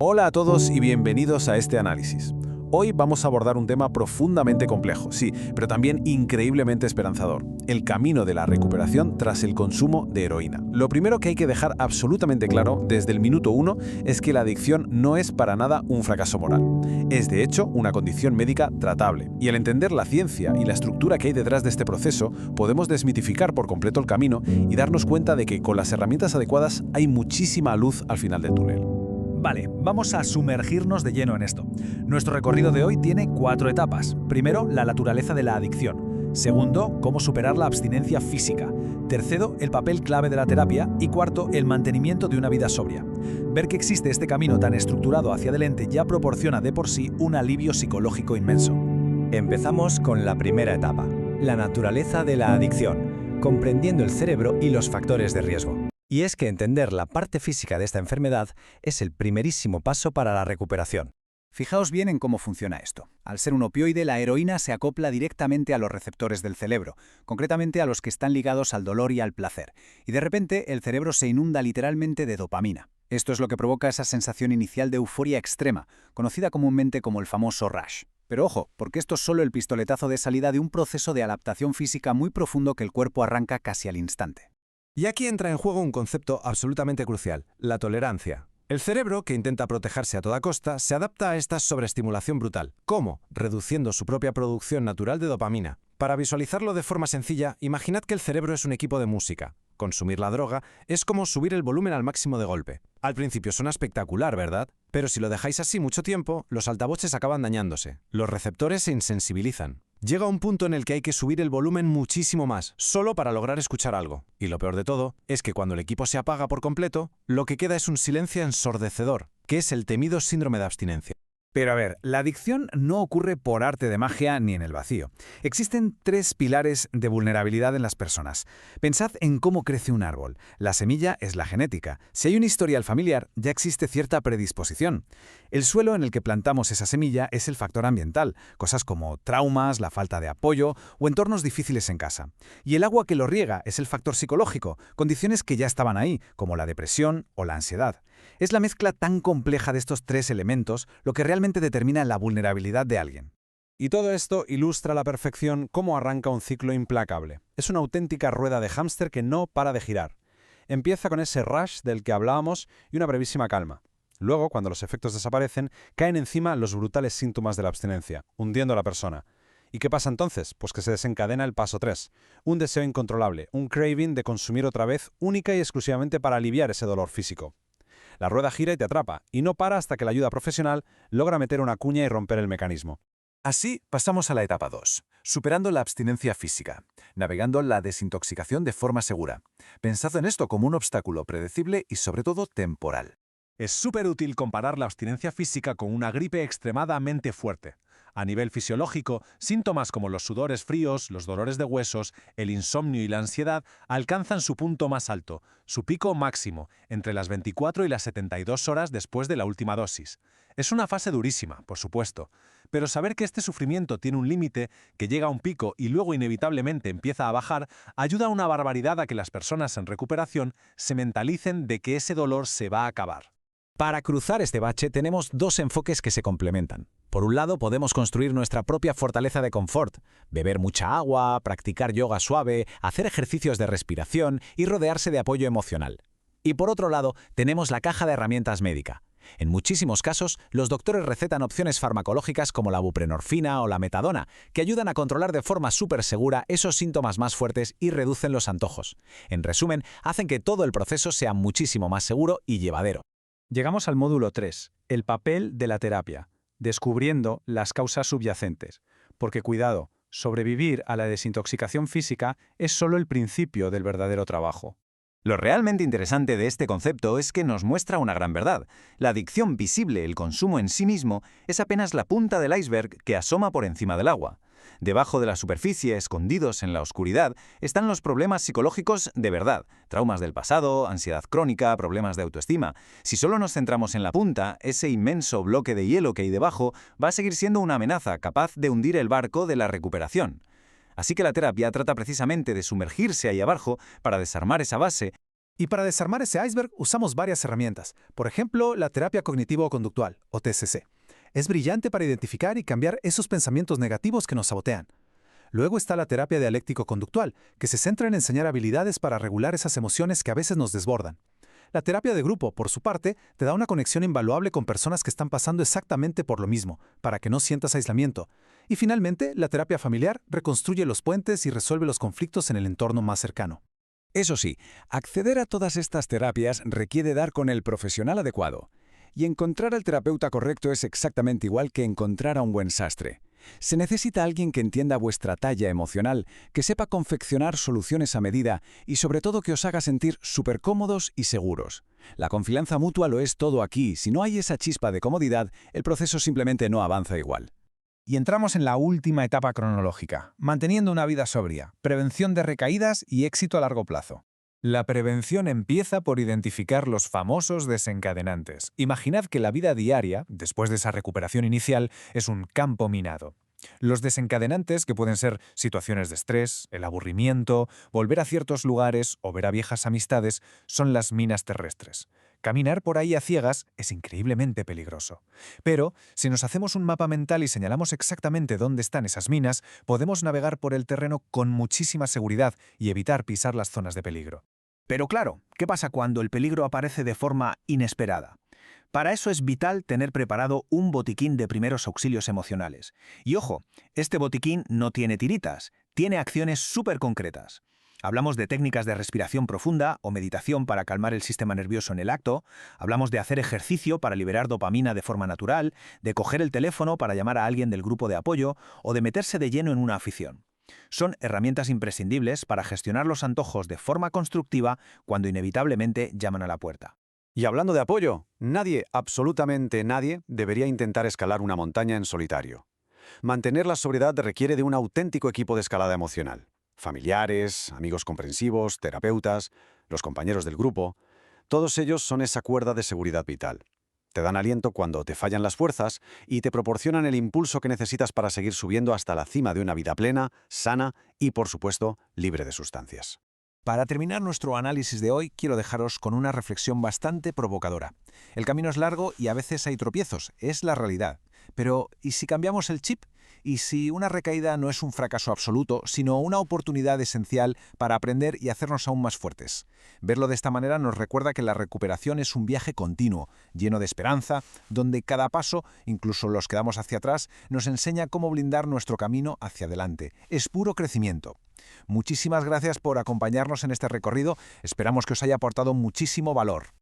Hola a todos y bienvenidos a este análisis. Hoy vamos a abordar un tema profundamente complejo, sí, pero también increíblemente esperanzador: el camino de la recuperación tras el consumo de heroína. Lo primero que hay que dejar absolutamente claro desde el minuto uno es que la adicción no es para nada un fracaso moral. Es de hecho una condición médica tratable. Y al entender la ciencia y la estructura que hay detrás de este proceso, podemos desmitificar por completo el camino y darnos cuenta de que con las herramientas adecuadas hay muchísima luz al final del túnel. Vale, vamos a sumergirnos de lleno en esto. Nuestro recorrido de hoy tiene 4 etapas. Primero, la naturaleza de la adicción. Segundo, cómo superar la abstinencia física. Tercero, el papel clave de la terapia. Y cuarto, el mantenimiento de una vida sobria. Ver que existe este camino tan estructurado hacia adelante ya proporciona de por sí un alivio psicológico inmenso. Empezamos con la primera etapa, la naturaleza de la adicción, comprendiendo el cerebro y los factores de riesgo. Y es que entender la parte física de esta enfermedad es el primerísimo paso para la recuperación. Fijaos bien en cómo funciona esto. Al ser un opioide, la heroína se acopla directamente a los receptores del cerebro, concretamente a los que están ligados al dolor y al placer. Y de repente, el cerebro se inunda literalmente de dopamina. Esto es lo que provoca esa sensación inicial de euforia extrema, conocida comúnmente como el famoso rush. Pero ojo, porque esto es solo el pistoletazo de salida de un proceso de adaptación física muy profundo que el cuerpo arranca casi al instante. Y aquí entra en juego un concepto absolutamente crucial, la tolerancia. El cerebro, que intenta protegerse a toda costa, se adapta a esta sobreestimulación brutal. ¿Cómo? Reduciendo su propia producción natural de dopamina. Para visualizarlo de forma sencilla, imaginad que el cerebro es un equipo de música. Consumir la droga es como subir el volumen al máximo de golpe. Al principio suena espectacular, ¿verdad? Pero si lo dejáis así mucho tiempo, los altavoces acaban dañándose. Los receptores se insensibilizan. Llega un punto en el que hay que subir el volumen muchísimo más, solo para lograr escuchar algo. Y lo peor de todo es que cuando el equipo se apaga por completo, lo que queda es un silencio ensordecedor, que es el temido síndrome de abstinencia. Pero a ver, la adicción no ocurre por arte de magia ni en el vacío. Existen 3 pilares de vulnerabilidad en las personas. Pensad en cómo crece un árbol. La semilla es la genética. Si hay un historial familiar, ya existe cierta predisposición. El suelo en el que plantamos esa semilla es el factor ambiental, cosas como traumas, la falta de apoyo o entornos difíciles en casa. Y el agua que lo riega es el factor psicológico, condiciones que ya estaban ahí, como la depresión o la ansiedad. Es la mezcla tan compleja de estos 3 elementos lo que realmente determina la vulnerabilidad de alguien. Y todo esto ilustra a la perfección cómo arranca un ciclo implacable. Es una auténtica rueda de hámster que no para de girar. Empieza con ese rush del que hablábamos y una brevísima calma. Luego, cuando los efectos desaparecen, caen encima los brutales síntomas de la abstinencia, hundiendo a la persona. ¿Y qué pasa entonces? Pues que se desencadena el paso 3. Un deseo incontrolable, un craving de consumir otra vez única y exclusivamente para aliviar ese dolor físico. La rueda gira y te atrapa, y no para hasta que la ayuda profesional logra meter una cuña y romper el mecanismo. Así pasamos a la etapa 2, superando la abstinencia física, navegando la desintoxicación de forma segura. Pensad en esto como un obstáculo predecible y sobre todo temporal. Es súper útil comparar la abstinencia física con una gripe extremadamente fuerte. A nivel fisiológico, síntomas como los sudores fríos, los dolores de huesos, el insomnio y la ansiedad alcanzan su punto más alto, su pico máximo, entre las 24 y las 72 horas después de la última dosis. Es una fase durísima, por supuesto, pero saber que este sufrimiento tiene un límite, que llega a un pico y luego inevitablemente empieza a bajar, ayuda una barbaridad a que las personas en recuperación se mentalicen de que ese dolor se va a acabar. Para cruzar este bache tenemos 2 enfoques que se complementan. Por un lado, podemos construir nuestra propia fortaleza de confort, beber mucha agua, practicar yoga suave, hacer ejercicios de respiración y rodearse de apoyo emocional. Y por otro lado, tenemos la caja de herramientas médica. En muchísimos casos, los doctores recetan opciones farmacológicas como la buprenorfina o la metadona, que ayudan a controlar de forma súper segura esos síntomas más fuertes y reducen los antojos. En resumen, hacen que todo el proceso sea muchísimo más seguro y llevadero. Llegamos al módulo 3, el papel de la terapia, descubriendo las causas subyacentes. Porque cuidado, sobrevivir a la desintoxicación física es solo el principio del verdadero trabajo. Lo realmente interesante de este concepto es que nos muestra una gran verdad. La adicción visible, el consumo en sí mismo, es apenas la punta del iceberg que asoma por encima del agua. Debajo de la superficie, escondidos en la oscuridad, están los problemas psicológicos de verdad, traumas del pasado, ansiedad crónica, problemas de autoestima. Si solo nos centramos en la punta, ese inmenso bloque de hielo que hay debajo va a seguir siendo una amenaza capaz de hundir el barco de la recuperación. Así que la terapia trata precisamente de sumergirse ahí abajo para desarmar esa base Y para desarmar ese iceberg usamos varias herramientas, por ejemplo, la terapia cognitivo-conductual, o TCC. Es brillante para identificar y cambiar esos pensamientos negativos que nos sabotean. Luego está la terapia dialéctico-conductual, que se centra en enseñar habilidades para regular esas emociones que a veces nos desbordan. La terapia de grupo, por su parte, te da una conexión invaluable con personas que están pasando exactamente por lo mismo, para que no sientas aislamiento. Y finalmente, la terapia familiar reconstruye los puentes y resuelve los conflictos en el entorno más cercano. Eso sí, acceder a todas estas terapias requiere dar con el profesional adecuado. Y encontrar al terapeuta correcto es exactamente igual que encontrar a un buen sastre. Se necesita alguien que entienda vuestra talla emocional, que sepa confeccionar soluciones a medida y sobre todo que os haga sentir súper cómodos y seguros. La confianza mutua lo es todo aquí. Si no hay esa chispa de comodidad, el proceso simplemente no avanza igual. Y entramos en la última etapa cronológica, manteniendo una vida sobria, prevención de recaídas y éxito a largo plazo. La prevención empieza por identificar los famosos desencadenantes. Imaginad que la vida diaria, después de esa recuperación inicial, es un campo minado. Los desencadenantes, que pueden ser situaciones de estrés, el aburrimiento, volver a ciertos lugares o ver a viejas amistades, son las minas terrestres. Caminar por ahí a ciegas es increíblemente peligroso. Pero, si nos hacemos un mapa mental y señalamos exactamente dónde están esas minas, podemos navegar por el terreno con muchísima seguridad y evitar pisar las zonas de peligro. Pero claro, ¿qué pasa cuando el peligro aparece de forma inesperada? Para eso es vital tener preparado un botiquín de primeros auxilios emocionales. Y ojo, este botiquín no tiene tiritas, tiene acciones súper concretas. Hablamos de técnicas de respiración profunda o meditación para calmar el sistema nervioso en el acto, hablamos de hacer ejercicio para liberar dopamina de forma natural, de coger el teléfono para llamar a alguien del grupo de apoyo o de meterse de lleno en una afición. Son herramientas imprescindibles para gestionar los antojos de forma constructiva cuando inevitablemente llaman a la puerta. Y hablando de apoyo, nadie, absolutamente nadie, debería intentar escalar una montaña en solitario. Mantener la sobriedad requiere de un auténtico equipo de escalada emocional. Familiares, amigos comprensivos, terapeutas, los compañeros del grupo, todos ellos son esa cuerda de seguridad vital. Te dan aliento cuando te fallan las fuerzas y te proporcionan el impulso que necesitas para seguir subiendo hasta la cima de una vida plena, sana y, por supuesto, libre de sustancias. Para terminar nuestro análisis de hoy, quiero dejaros con una reflexión bastante provocadora. El camino es largo y a veces hay tropiezos, es la realidad. Pero, ¿y si cambiamos el chip? ¿Y si una recaída no es un fracaso absoluto, sino una oportunidad esencial para aprender y hacernos aún más fuertes? Verlo de esta manera nos recuerda que la recuperación es un viaje continuo, lleno de esperanza, donde cada paso, incluso los que damos hacia atrás, nos enseña cómo blindar nuestro camino hacia adelante. Es puro crecimiento. Muchísimas gracias por acompañarnos en este recorrido. Esperamos que os haya aportado muchísimo valor.